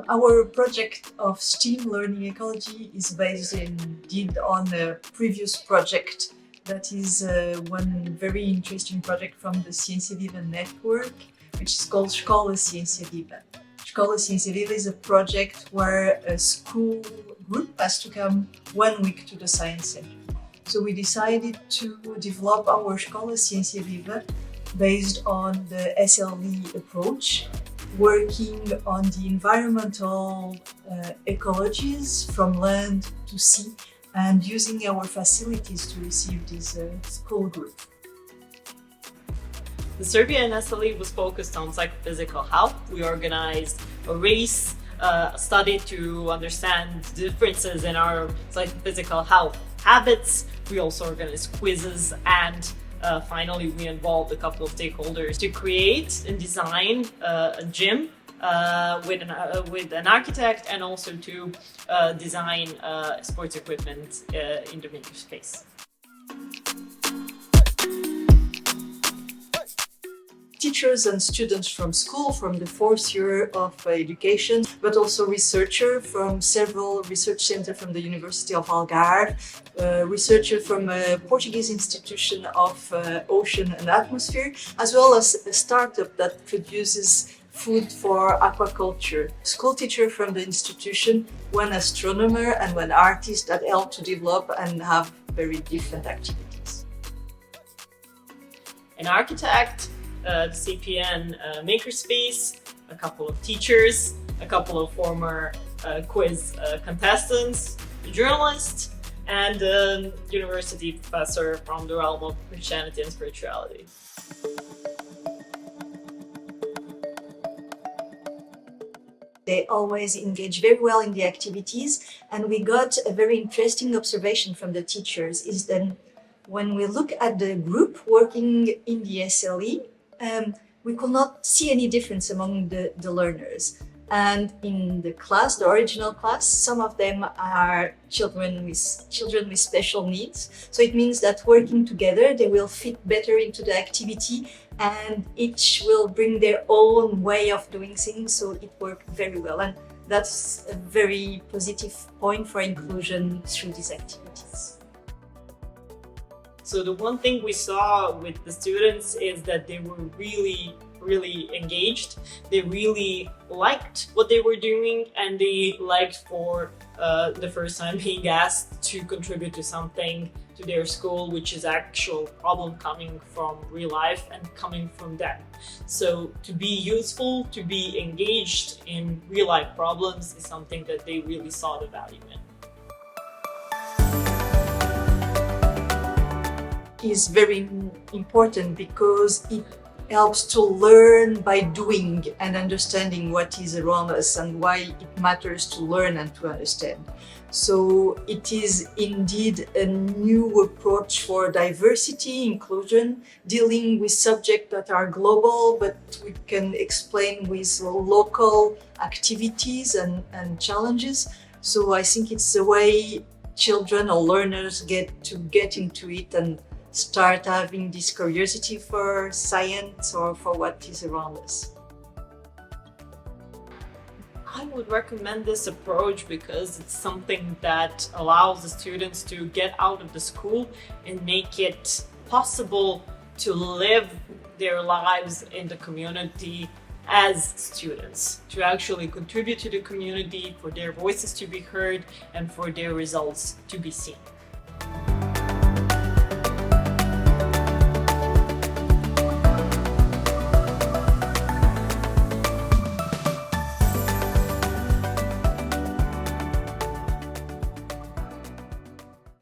Our project of STEAM Learning Ecology is based indeed on a previous project that is one very interesting project from the Ciência Viva network, which is called Ciência Viva. Ciência Viva is a project where a school group has to come 1 week to the Science Center. So we decided to develop our Ciência Viva based on the SLE approach, working on the environmental ecologies from land to sea and using our facilities to receive this school group. The Serbian SLE was focused on psychophysical health. We organized a race, a study to understand differences in our psychophysical health habits. We also organized quizzes and finally, we involved a couple of stakeholders to create and design a gym with an architect and also to design sports equipment in the makerspace. Teachers and students from school, from the 4th year of education, but also researchers from several research centers from the University of Algarve, researchers from a Portuguese institution of ocean and atmosphere, as well as a startup that produces food for aquaculture. School teacher from the institution, one astronomer and one artist that help to develop and have very different activities. An architect, the CPN makerspace, a couple of teachers, a couple of former quiz contestants, a journalist, and a university professor from the realm of Christianity and spirituality. They always engage very well in the activities, and we got a very interesting observation from the teachers is that when we look at the group working in the SLE, we could not see any difference among the learners. And in the class, the original class, some of them are children with special needs. So it means that working together, they will fit better into the activity and each will bring their own way of doing things. So it worked very well. And that's a very positive point for inclusion through these activities. So the one thing we saw with the students is that they were really engaged. They really liked what they were doing, and they liked for the first time being asked to contribute to something to their school, which is actual problem coming from real life and coming from them. So to be useful, to be engaged in real life problems is something that they really saw the value in. Is very important because it helps to learn by doing and understanding what is around us and why it matters to learn and to understand. So it is indeed a new approach for diversity, inclusion, dealing with subjects that are global, but we can explain with local activities and challenges. So I think it's a way children or learners get into it and start having this curiosity for science or for what is around us. I would recommend this approach because it's something that allows the students to get out of the school and make it possible to live their lives in the community as students, to actually contribute to the community, for their voices to be heard and for their results to be seen.